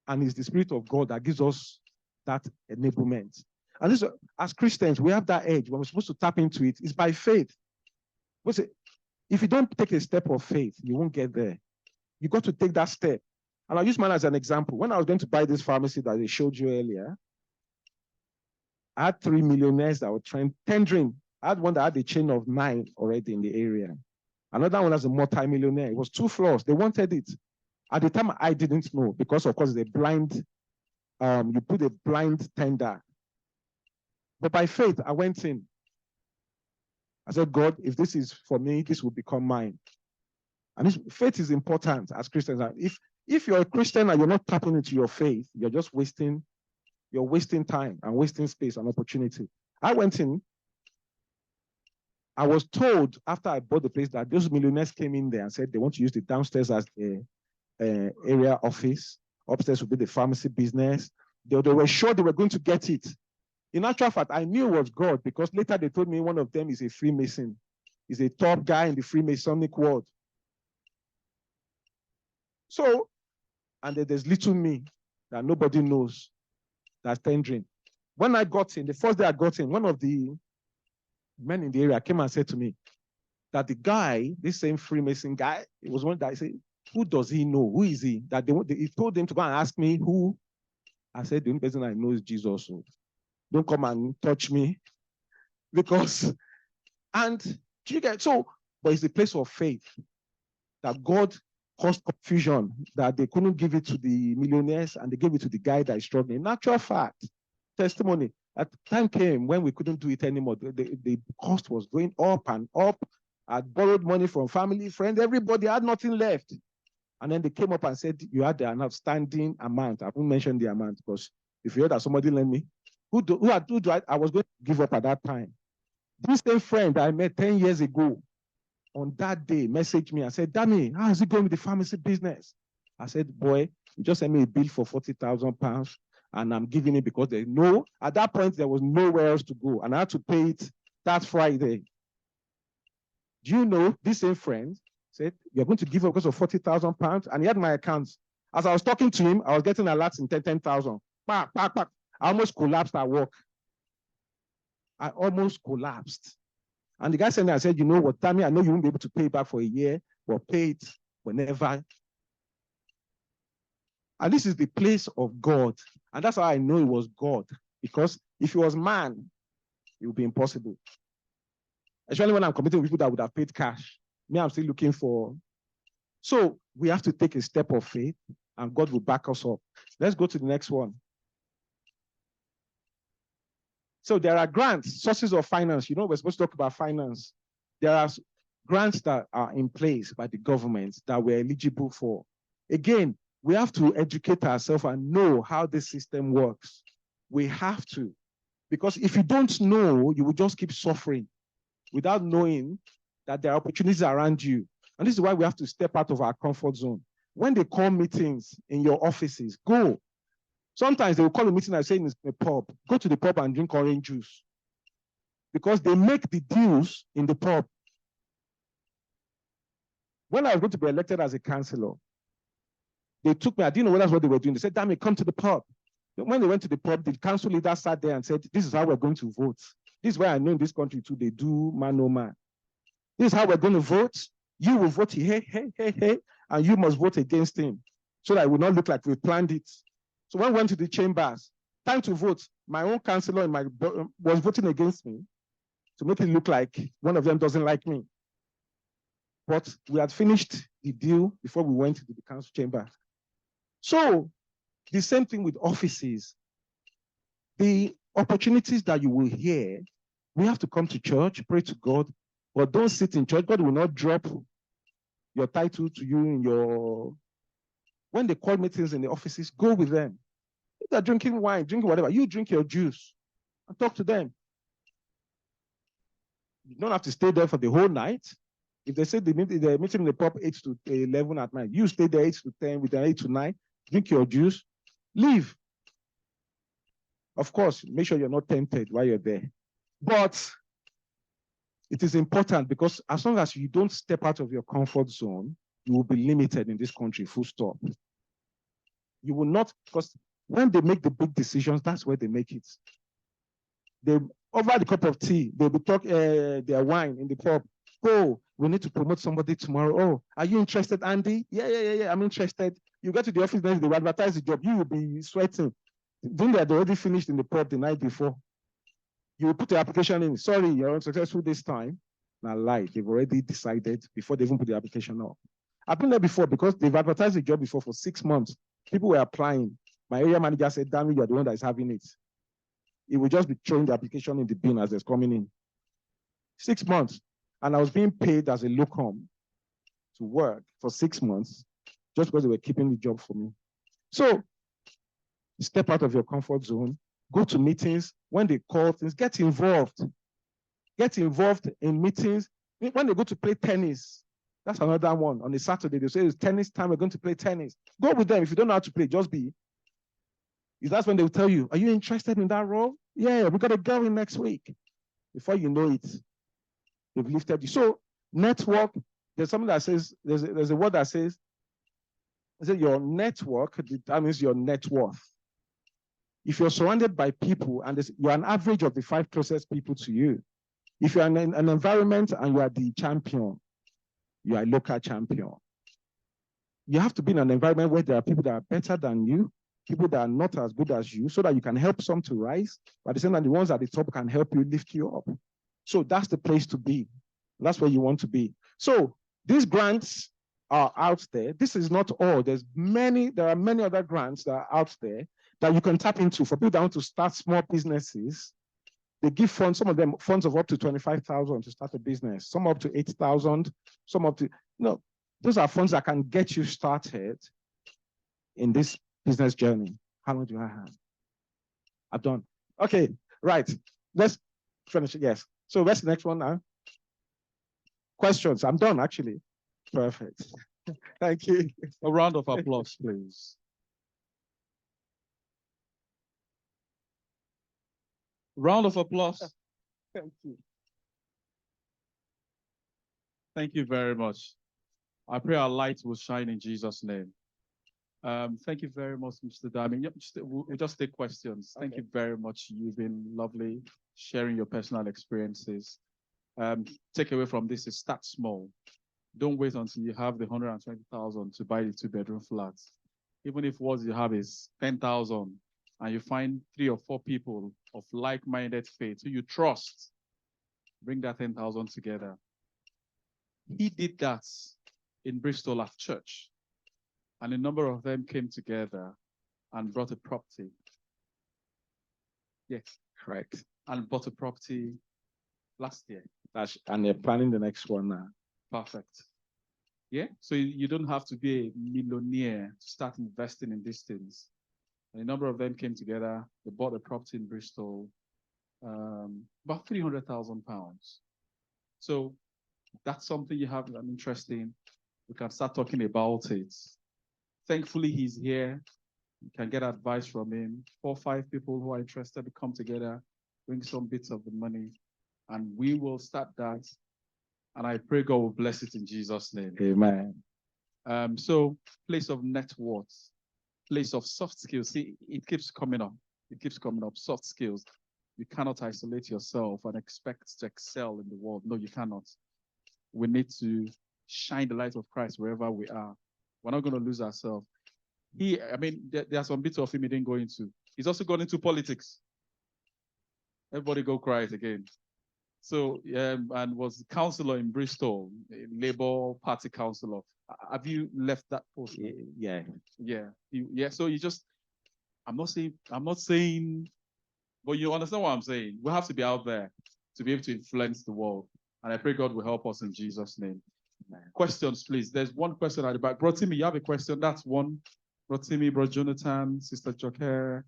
And it's the Spirit of God that gives us that enablement. And this, as Christians, we have that edge. When we're supposed to tap into it, it's by faith. If you don't take a step of faith, you won't get there. You got to take that step. And I'll use mine as an example. When I was going to buy this pharmacy that I showed you earlier, I had 3 millionaires that were tendering. I had one that had a chain of 9 already in the area. Another one was a multi-millionaire. It was 2 floors. They wanted it. At the time, I didn't know because, of course, the blind, you put a blind tender. But by faith, I went in. I said, God, if this is for me, this will become mine. And faith is important as Christians. If you're a Christian and you're not tapping into your faith, you're just wasting time and wasting space and opportunity. I went in. I was told after I bought the place that those millionaires came in there and said they want to use the downstairs as the area office. Upstairs would be the pharmacy business. They were sure they were going to get it. In actual fact, I knew it was God because later they told me one of them is a Freemason. He's a top guy in the Freemasonic world. So, and there's little me that nobody knows that's tendering. When I got in, the first day I got in, one of the men in the area came and said to me that the guy, this same Freemason guy, it was one that I said, who does he know? Who is he? That he told them to go and ask me who. I said, the only person I know is Jesus. So don't come and touch me. Because, and you get, so, but it's a place of faith that God caused confusion, that they couldn't give it to the millionaires and they gave it to the guy that is struggling. In actual fact, testimony, at time came when we couldn't do it anymore. The cost was going up and up. I'd borrowed money from family, friends, everybody had nothing left. And then they came up and said, you had an outstanding amount. I won't mention the amount because if you heard that somebody lent me, I was going to give up at that time. This same friend I met 10 years ago, on that day, messaged me and said, Dammy, how is it going with the pharmacy business? I said, boy, you just sent me a bill for £40,000 and I'm giving it because at that point, there was nowhere else to go. And I had to pay it that Friday. Do you know, this same friend said, you're going to give up because of £40,000? And he had my accounts. As I was talking to him, I was getting alerts in 10,000. I almost collapsed at work. I almost collapsed. And the guy said, you know what, Dammy, I know you won't be able to pay back for a year, but pay it whenever. And this is the place of God. And that's how I know it was God. Because if it was man, it would be impossible. Especially when I'm competing with people that would have paid cash. Me, I'm still looking for. So we have to take a step of faith and God will back us up. Let's go to the next one. So there are grants, sources of finance. You know, we're supposed to talk about finance. There are grants that are in place by the government that we're eligible for. Again, we have to educate ourselves and know how this system works. We have to. Because if you don't know, you will just keep suffering without knowing that there are opportunities around you. And this is why we have to step out of our comfort zone. When they call meetings in your offices, go. Sometimes they will call a meeting and say in a pub, go to the pub and drink orange juice. Because they make the deals in the pub. When I was going to be elected as a councillor, they took me, I didn't know that's what they were doing. They said, Dammy, come to the pub. When they went to the pub, the council leader sat there and said, this is how we're going to vote. This is why I know in this country too, they do man or man. This is how we're going to vote. You will vote, hey, and you must vote against him. So that it will not look like we planned it. So when we went to the chambers, time to vote, my own councillor was voting against me to make it look like one of them doesn't like me. But we had finished the deal before we went to the council chamber. So the same thing with offices. The opportunities that you will hear, we have to come to church, pray to God, but don't sit in church. God will not drop your title to you in your... When they call meetings in the offices, go with them. If they're drinking wine, drinking whatever, you drink your juice and talk to them. You don't have to stay there for the whole night. If they say they're meeting in the pub 8 to 11 at night, you stay there 8 to 10, with them 8 to 9. drink your juice, leave. Of course, make sure you're not tempted while you're there. But it is important because as long as you don't step out of your comfort zone, you will be limited in this country, full stop. You will not, because when they make the big decisions, that's where they make it. They, over the cup of tea, they'll be talking their wine in the pub. Oh, we need to promote somebody tomorrow. Oh, are you interested, Andy? Yeah, I'm interested. You get to the office, then they will advertise the job. You will be sweating. Then they had already finished in the pub the night before. You will put the application in. Sorry, you're unsuccessful this time. Now, lie. They've already decided before they even put the application up. I've been there before because they've advertised the job before for 6 months. People were applying. My area manager said, Dammy, you're the one that is having it. It will just be throwing the application in the bin as it's coming in. 6 months. And I was being paid as a locum to work for 6 months just because they were keeping the job for me. So step out of your comfort zone, go to meetings. When they call things, get involved. Get involved in meetings. When they go to play tennis, that's another one. On a Saturday, they say it's tennis time, we're going to play tennis. Go with them. If you don't know how to play, just be. That's when they will tell you, are you interested in that role? Yeah, we got a girl in next week. Before you know it, they've lifted you. So network, there's something that says, there's a word that says, your network determines your net worth. If you're surrounded by people and you're an average of the 5 closest people to you, if you're in an environment and you are the champion, you are a local champion. You have to be in an environment where there are people that are better than you, people that are not as good as you, so that you can help some to rise, but at the same time, the ones at the top can help you lift you up. So that's the place to be. That's where you want to be. So these grants are out there. This is not all. There are many other grants that are out there that you can tap into for people that want to start small businesses. They give funds, some of them funds of up to 25,000 to start a business, some up to 8,000, some up to, those are funds that can get you started in this business journey. How long do I have? I've done. Okay, right. Let's finish it. Yes. So where's the next one now? Questions. I'm done, actually. Perfect. Thank you. A round of applause, please. Round of applause. Thank you. Thank you very much. I pray our light will shine in Jesus' name. Thank you very much, Mr. Dammy. We'll just take questions. Thank you very much. You've been lovely sharing your personal experiences. Take away from this is start small. Don't wait until you have the 120,000 to buy the 2-bedroom flats. Even if what you have is 10,000 and you find 3 or 4 people of like-minded faith who you trust, bring that 10,000 together. He did that in Bristol at church. And a number of them came together and brought a property. Yes. Correct. And bought a property last year. And they're planning the next one now. Perfect. Yeah. So you don't have to be a millionaire to start investing in these things. And a number of them came together. They bought a property in Bristol, about £300,000. So that's something you have an interest in. We can start talking about it. Thankfully, he's here. You can get advice from him. 4 or 5 people who are interested to come together, bring some bits of the money, and we will start that. And I pray God will bless it in Jesus' name. Amen. So, place of net worth, place of soft skills. See, it keeps coming up. It keeps coming up. Soft skills. You cannot isolate yourself and expect to excel in the world. No, you cannot. We need to shine the light of Christ wherever we are. We're not going to lose ourselves. There are some bits of him he didn't go into. He's also gone into politics. Everybody go quiet again. So, and was councillor in Bristol, Labour Party councillor. Have you left that post? Yeah. Yeah. So I'm not saying, but you understand what I'm saying. We have to be out there to be able to influence the world. And I pray God will help us in Jesus' name. Questions, please. There's one question at the back. Bro Timmy, you have a question? That's one. Bro Timmy, Bro Jonathan, Sister Joker.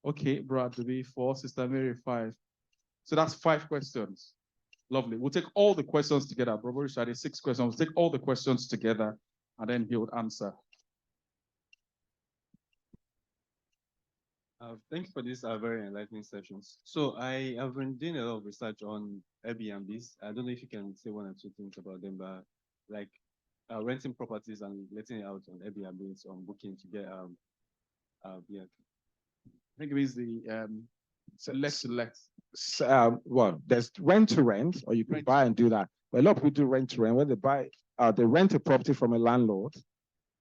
Okay, Bro Adobe, 4, Sister Mary, 5. So that's 5 questions. Lovely. We'll take all the questions together. Bro Richard, 6 questions. We'll take all the questions together and then he would answer. Thanks for this very enlightening sessions. So I have been doing a lot of research on Airbnbs. I don't know if you can say one or two things about them, but like renting properties and letting it out on Airbnbs on booking to get yeah. I think it means the let. Well, there's rent to rent, or you can Rent. buy and do that. But a lot of people do rent to rent, where they rent a property from a landlord,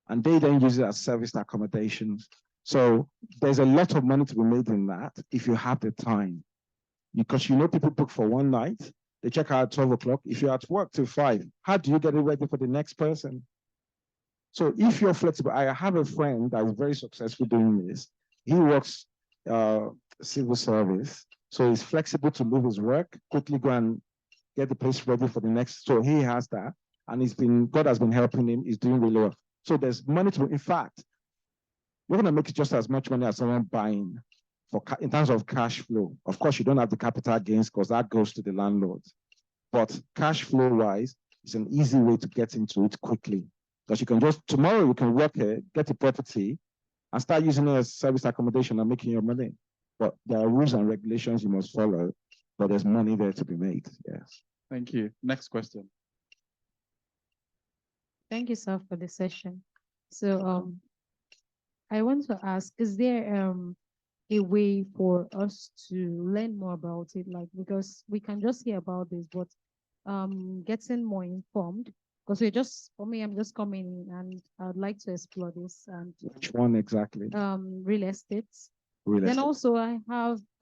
and they then use it as serviced accommodation. So there's a lot of money to be made in that if you have the time, because people book for one night, they check out at 12 o'clock. If you're at work till 5, how do you get it ready for the next person? So if you're flexible, I have a friend that is very successful doing this. He works uh, civil service, so he's flexible to move his work, quickly go and get the place ready for the next. So he has that, and God has been helping him. He's doing really well. So there's money to. In fact, you're going to make just as much money as someone buying in terms of cash flow. Of course, you don't have the capital gains because that goes to the landlord. But cash flow wise, it's an easy way to get into it quickly. Because tomorrow you can work here, get a property, and start using it as service accommodation and making your money. But there are rules and regulations you must follow, but there's money there to be made. Yes. Thank you. Next question. Thank you, sir, for the session. So I want to ask, is there a way for us to learn more about it? Like, because we can just hear about this, but getting more informed, because for me, I'm just coming in and I'd like to explore this and Which one exactly? real estate. Then also I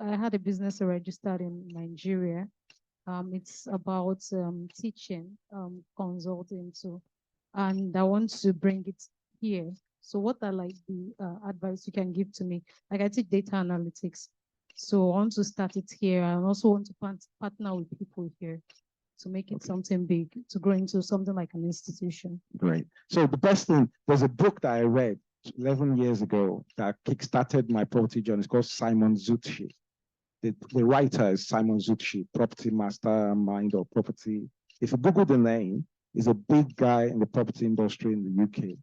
had a business registered in Nigeria. It's about teaching, consulting too, and I want to bring it here. So what are like the advice you can give to me? Like I teach data analytics, so I want to start it here. I also want to partner with people here to make it something big, to grow into something like an institution. Great. So the best thing, there's a book that I read 11 years ago that kickstarted my property journey. It's called Simon Zutshi. The writer is Simon Zutshi, property mastermind or property. If you Google the name, he's a big guy in the property industry in the UK.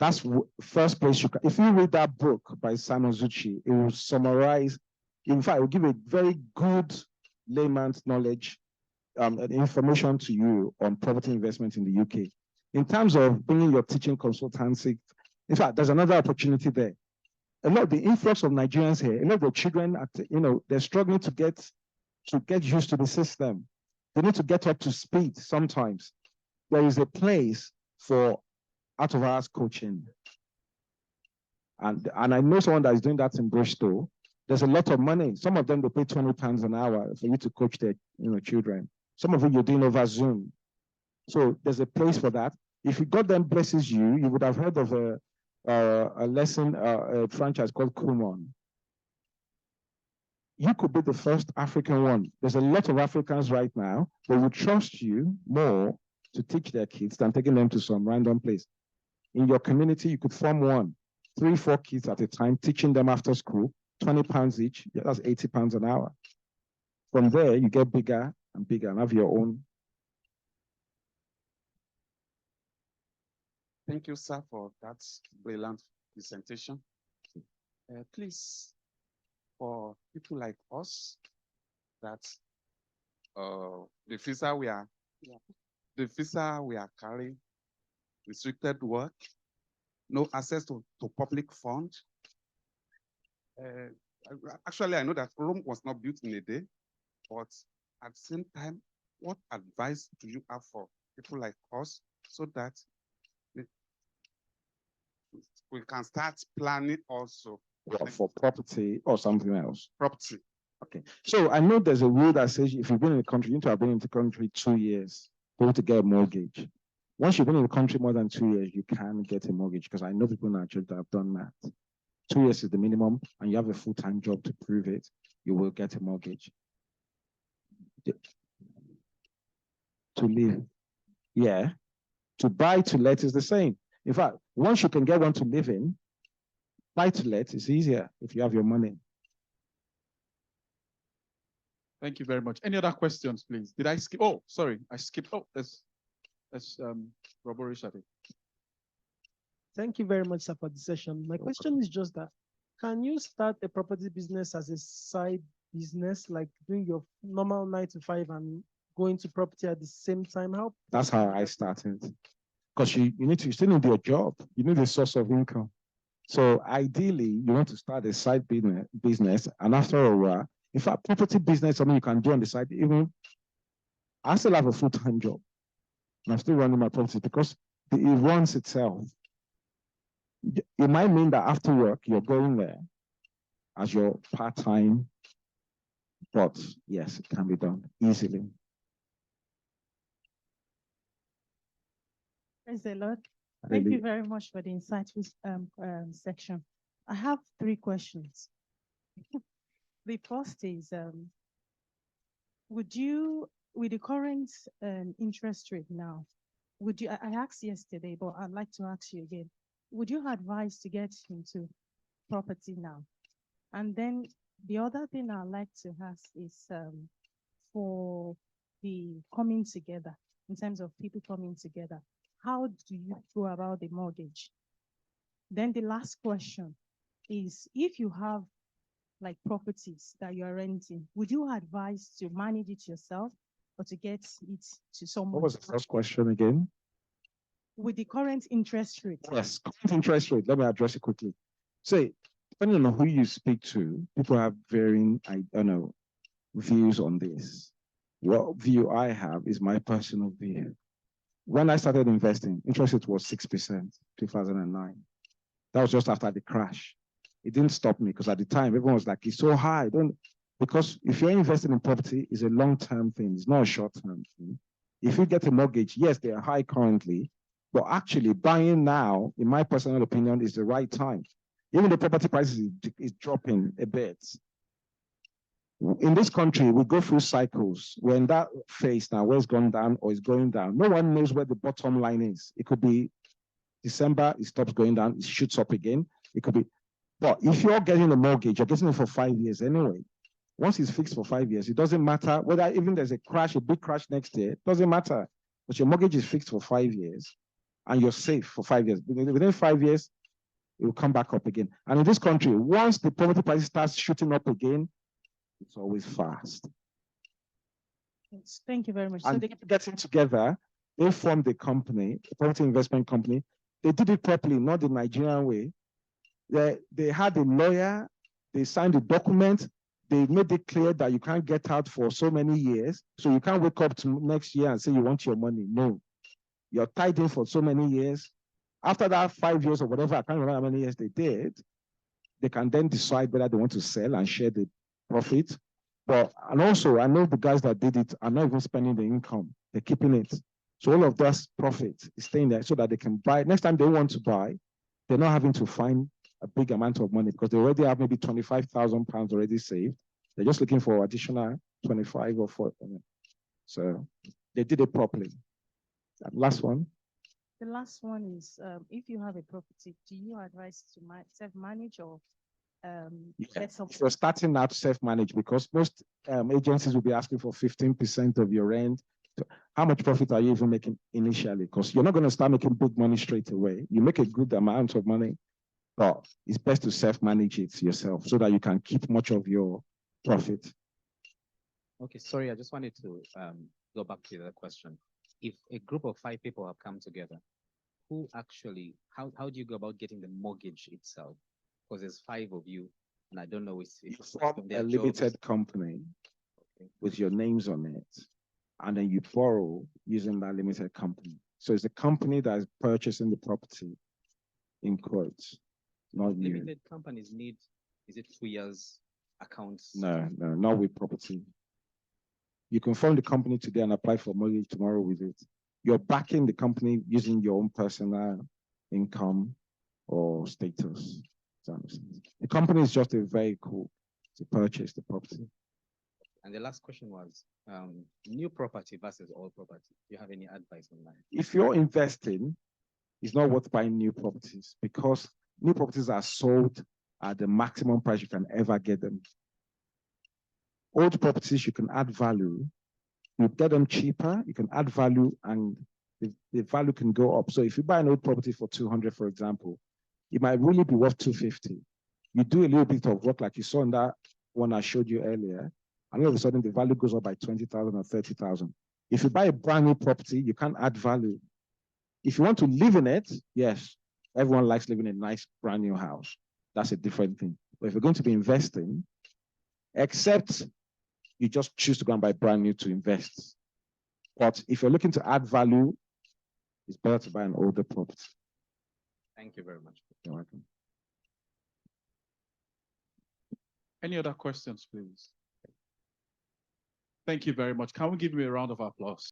That's first place you can. If you read that book by Simon Zutshi, it will summarize. In fact, it will give a very good layman's knowledge information to you on property investment in the UK. In terms of bringing your teaching consultancy, in fact, there's another opportunity there. A lot of the influx of Nigerians here, a lot of the children, they're struggling to get used to the system. They need to get up to speed sometimes. There is a place for out of hours coaching. And I know someone that is doing that in Bristol. There's a lot of money. Some of them, they pay £20 an hour for you to coach their children. Some of it you're doing over Zoom. So there's a place for that. If God then blesses you, you would have heard of a franchise called Kumon. You could be the first African one. There's a lot of Africans right now. They would trust you more to teach their kids than taking them to some random place. In your community, you could form one, 3, 4 kids at a time, teaching them after school, £20 each. That's £80 an hour. From there, you get bigger and bigger and have your own. Thank you, sir, for that brilliant presentation. Please, for people like us, that the visa we are carrying, restricted work, no access to public fund. Actually, I know that Rome was not built in a day, but at the same time, what advice do you have for people like us so that we can start planning also? For property or something else? Property. Okay. So I know there's a rule that says if you've been in the country, you need to have been in the country 2 years for you to get a mortgage. Once you've been in the country more than 2 years, you can get a mortgage, because I know people in our church that have done that. 2 years is the minimum, and you have a full-time job to prove it, you will get a mortgage. To live. Yeah. To buy, to let is the same. In fact, once you can get one to live in, buy to let is easier if you have your money. Thank you very much. Any other questions, please? Did I skip? Oh, sorry, I skipped. Oh, that's Robert Richard. Thank you very much, sir, for the session. My question is just that can you start a property business as a side business, like doing your normal 9 to 5 and going to property at the same time? How? That's how I started. Because you still need your job. You need a source of income. So ideally, you want to start a side business, and after a while, in fact, property business is something you can do on the side. Even I still have a full-time job, and I'm still running my property because it runs itself. It might mean that after work, you're going there as your part-time, but yes, it can be done easily. Praise the Lord. Thank you very much for the insightful section. I have 3 questions. The first is, with the current interest rate now, I asked yesterday, but I'd like to ask you again, would you advise to get into property now? And then the other thing I'd like to ask is for the coming together, in terms of people coming together, how do you go about the mortgage? Then the last question is, if you have like properties that you are renting, would you advise to manage it yourself or to get it to someone? What was the first question again? With the current interest rate. Yes, current interest rate. Let me address it quickly. Say, depending on who you speak to, people have varying, views on this. What view I have is my personal view. When I started investing, interest rate was 6%, 2009. That was just after the crash. It didn't stop me because at the time, everyone was like, it's so high. Because if you're investing in property, it's a long-term thing. It's not a short-term thing. If you get a mortgage, yes, they are high currently, but actually buying now, in my personal opinion, is the right time. Even the property prices is dropping a bit. In this country, we go through cycles. We're in that phase now where it's gone down or it's going down. No one knows where the bottom line is. It could be December, it stops going down, it shoots up again. It could be, but if you're getting a mortgage, you're getting it for 5 years anyway. Once it's fixed for 5 years, it doesn't matter whether even there's a crash, a big crash next year, it doesn't matter. But your mortgage is fixed for 5 years and you're safe for 5 years. Within 5 years, it will come back up again. And in this country, once the property price starts shooting up again, it's always fast. Yes, thank you very much. And so getting together, they formed a company, a property investment company. They did it properly, not the Nigerian way. They had a lawyer, they signed a document, they made it clear that you can't get out for so many years. So you can't wake up to next year and say you want your money. No, you're tied in for so many years. After that 5 years or whatever, I can't remember how many years they did, they can then decide whether they want to sell and share the profit. And also, I know the guys that did it are not even spending the income, they're keeping it. So all of that profit is staying there so that they can buy. Next time they want to buy, they're not having to find a big amount of money because they already have maybe 25,000 pounds already saved. They're just looking for additional 25 or 40. So they did it properly. And last one. The last one is, if you have a property, do you advise to self-manage or get some? If you're starting out, self-manage, because most agencies will be asking for 15% of your rent. So how much profit are you even making initially? Because you're not going to start making big money straight away. You make a good amount of money, but it's best to self-manage it yourself so that you can keep much of your profit. Okay, sorry, I just wanted to go back to the question. If a group of 5 people have come together, how do you go about getting the mortgage itself? Because there's 5 of you, and I don't know if you form a limited company with your names on it, and then you borrow using that limited company. So it's the company that is purchasing the property, in quotes, not you. Limited companies need, is it 2 years accounts? No, not with property. You can form the company today and apply for mortgage tomorrow with it. You're backing the company using your own personal income or status. The company is just a vehicle to purchase the property. And the last question was, new property versus old property. Do you have any advice on that? If you're investing, it's not worth buying new properties because new properties are sold at the maximum price you can ever get them. Old properties, you can add value. You get them cheaper, you can add value, and the value can go up. So if you buy an old property for 200, for example, it might really be worth 250. You do a little bit of work like you saw in that one I showed you earlier, and all of a sudden the value goes up by 20,000 or 30,000. If you buy a brand new property, you can't add value. If you want to live in it, yes, everyone likes living in a nice brand new house. That's a different thing. But if you're going to be investing, except you just choose to go and buy brand new to invest. But if you're looking to add value, it's better to buy an older property. Thank you very much. You're welcome. Any other questions, please? Thank you very much. Can we give you a round of applause?